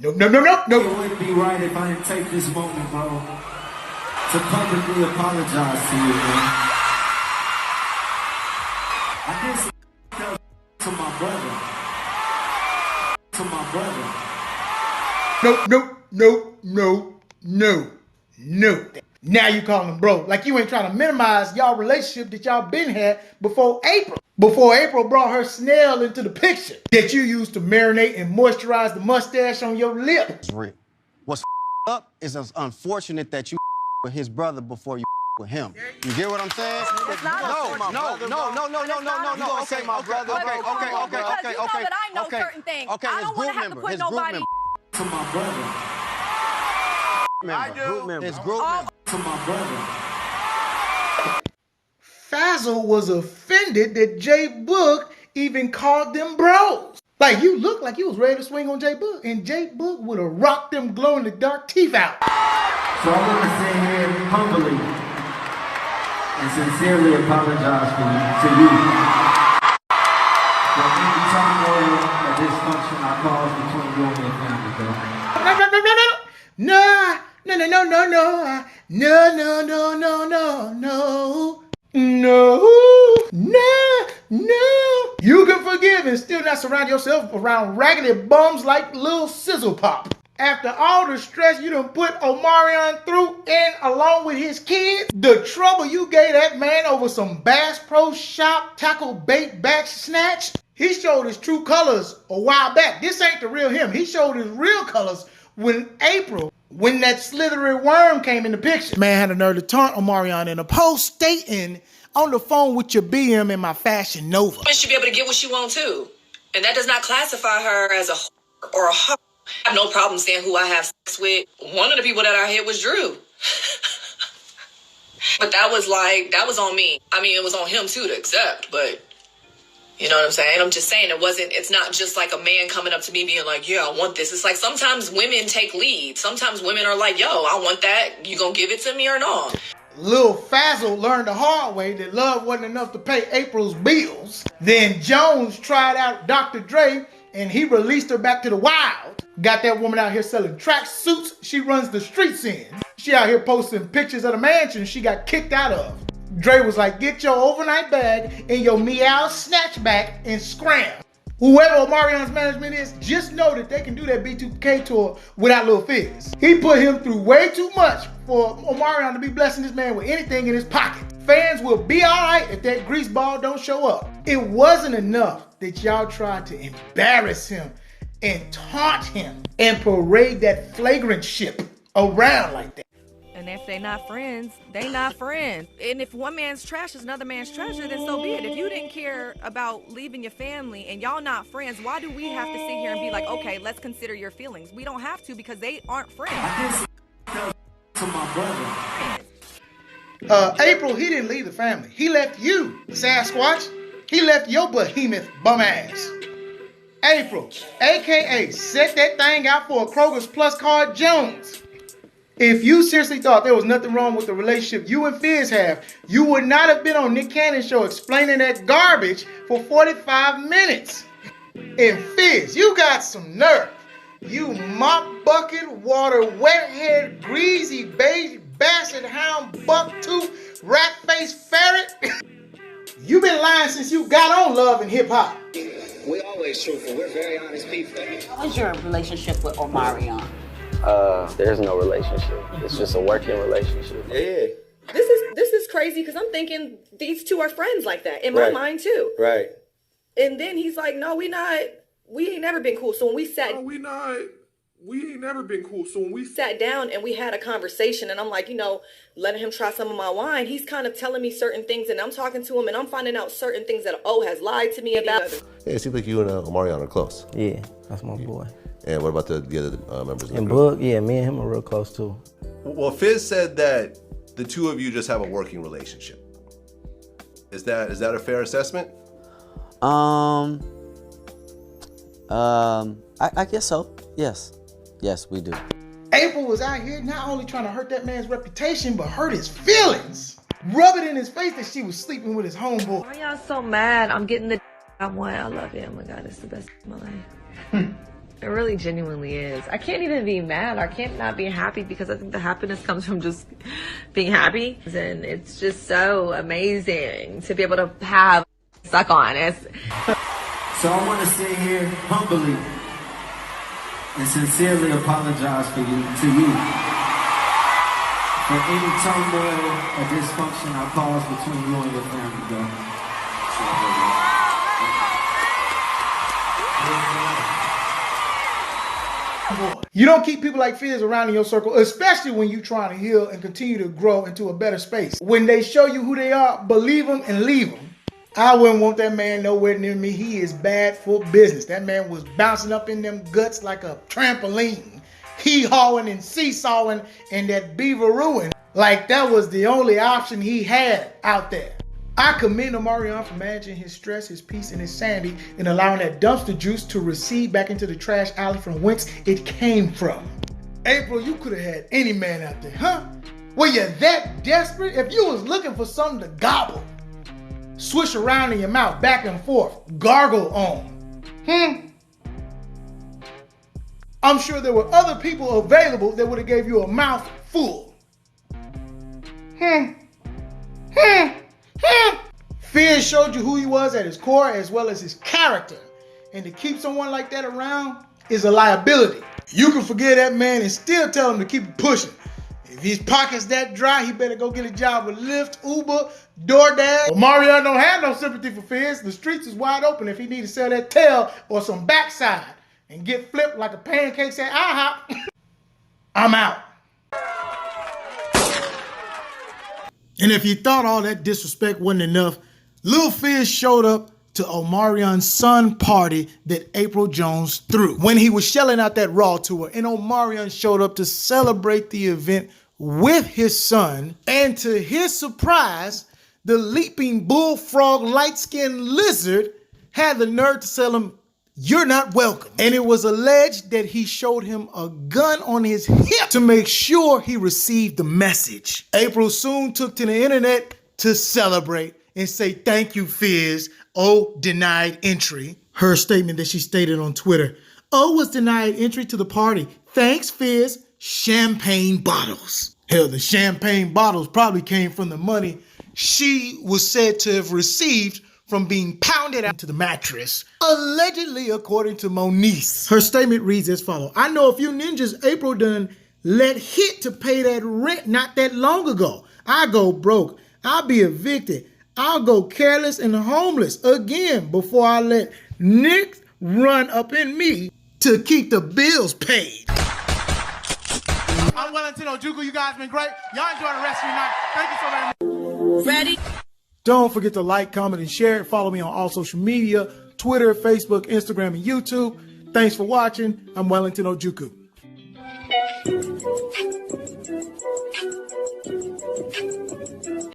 Nope, nope, nope, nope, nope. It wouldn't be right if I didn't take this moment, bro, to publicly apologize to you, man. I did some to my brother. To my brother. Nope, nope, nope, nope, no, no. Now you calling him bro. Like you ain't trying to minimize y'all relationship that y'all been had before April. Before April brought her snail into the picture that you used to marinate and moisturize the mustache on your lip. It's real. What's up is it's unfortunate that you with his brother before you with him. You get what I'm saying? It's not No. Okay, my brother. Okay. Because you know that I know certain things. Okay, I don't want to have to put nobody. To my brother. I do. His group member. To my brother. Fazzle was offended that J Book even called them bros. Like you looked like you was ready to swing on J Book, and J Book would have rocked them glow in the dark teeth out. So I want to sit here humbly and sincerely apologize to you for any turmoil or dysfunction I caused between you and your family, bro. No. You can forgive and still not surround yourself around raggedy bums like Lil Sizzle Pop. After all the stress you done put Omarion through and along with his kids, the trouble you gave that man over some Bass Pro Shop tackle bait back snatch, he showed his true colors a while back. This ain't the real him. He showed his real colors when that slithery worm came in the picture. Man had a nerve to taunt Omarion in a post stating, on the phone with your BM in my Fashion Nova. Women should be able to get what she wants too. And that does not classify her as a whore or a hoe. I have no problem saying who I have sex with. One of the people that I hit was Drew. But that was on me. I mean, it was on him too to accept, but you know what I'm saying? I'm just saying it's not just like a man coming up to me being like, yeah, I want this. It's like sometimes women take lead. Sometimes women are like, yo, I want that. You gonna give it to me or not? Lil Fazzle learned the hard way that love wasn't enough to pay April's bills. Then Jones tried out Dr. Dre and he released her back to the wild. Got that woman out here selling track suits she runs the streets in. She out here posting pictures of the mansion she got kicked out of. Dre was like, get your overnight bag and your meow snatchback and scram. Whoever Omarion's management is, just know that they can do that B2K tour without Lil Fizz. He put him through way too much for Omarion to be blessing this man with anything in his pocket. Fans will be alright if that greaseball don't show up. It wasn't enough that y'all tried to embarrass him and taunt him and parade that flagrant ship around like that. And if they not friends, they not friends. And if one man's trash is another man's treasure, then so be it. If you didn't care about leaving your family and y'all not friends, why do we have to sit here and be like, okay, let's consider your feelings? We don't have to because they aren't friends. I did to my brother. April, he didn't leave the family. He left you, Sasquatch. He left your behemoth bum ass. April, aka set that thing out for a Kroger's Plus card Jones. If you seriously thought there was nothing wrong with the relationship you and Fizz have, you would not have been on Nick Cannon's show explaining that garbage for 45 minutes. And Fizz, you got some nerve. You mop bucket, water, wet-head, greasy, beige, basset hound, buck-tooth, rat-faced ferret. You been lying since you got on Love and Hip Hop. We always truthful. We're very honest people. How's your relationship with Omarion? There's no relationship. It's just a working relationship. Yeah. This is crazy because I'm thinking these two are friends like that in my mind too. Right. And then he's like, no, we not. We ain't never been cool. So when we sat, we ain't never been cool. So when we sat down and we had a conversation, and I'm like, letting him try some of my wine, he's kind of telling me certain things, and I'm talking to him, and I'm finding out certain things that O has lied to me about. Yeah, it seems like you and Omarion are close. Yeah, that's my boy. And what about the other members of the And group? Book, yeah, me and him are real close too. Well, Fizz said that the two of you just have a working relationship. Is that a fair assessment? I guess so. Yes, we do. April was out here not only trying to hurt that man's reputation, but hurt his feelings. Rub it in his face that she was sleeping with his homeboy. Why y'all so mad? I'm getting the I want. I love it. Oh my God, it's the best of my life. It really genuinely is. I can't even be mad. I can't not be happy because I think the happiness comes from just being happy. And it's just so amazing to be able to have suck on. So I want to sit here humbly and sincerely apologize to you for any turmoil or dysfunction I caused between you and your family, though. You don't keep people like Fizz around in your circle, especially when you're trying to heal and continue to grow into a better space. When they show you who they are, believe them and leave them. I wouldn't want that man nowhere near me. He is bad for business. That man was bouncing up in them guts like a trampoline, hee-hawing and seesawing in that beaver ruin like that was the only option he had out there. I commend Omarion for managing his stress, his peace, and his sanity and allowing that dumpster juice to recede back into the trash alley from whence it came from. April, you could have had any man out there, huh? Were you that desperate? If you was looking for something to gobble, swish around in your mouth, back and forth, gargle on, I'm sure there were other people available that would have gave you a mouth full. Fizz showed you who he was at his core as well as his character. And to keep someone like that around is a liability. You can forgive that man and still tell him to keep pushing. If his pocket's that dry, he better go get a job with Lyft, Uber, DoorDash. Omarion don't have no sympathy for Fizz. The streets is wide open if he need to sell that tail or some backside and get flipped like a pancake say, IHOP. I'm out. And if you thought all that disrespect wasn't enough, Lil Fizz showed up to Omarion's son party that April Jones threw when he was shelling out that Raw tour, and Omarion showed up to celebrate the event with his son, and to his surprise, the leaping bullfrog light-skinned lizard had the nerve to tell him, "You're not welcome." And it was alleged that he showed him a gun on his hip to make sure he received the message. April soon took to the internet to celebrate and say, "Thank you, Fizz. O denied entry." Her statement that she stated on Twitter, "O was denied entry to the party. Thanks, Fizz. Champagne bottles." Hell, the champagne bottles probably came from the money she was said to have received from being pounded into the mattress, allegedly, according to Moniece. Her statement reads as follows: "I know a few ninjas April done let hit to pay that rent not that long ago. I go broke. I'll be evicted. I'll go careless and homeless again before I let Nick run up in me to keep the bills paid." I'm Wellington Ojukwu. You guys been great. Y'all enjoy the rest of your night. Thank you so very much. Ready? Don't forget to like, comment, and share. Follow me on all social media, Twitter, Facebook, Instagram, and YouTube. Thanks for watching. I'm Wellington Ojukwu.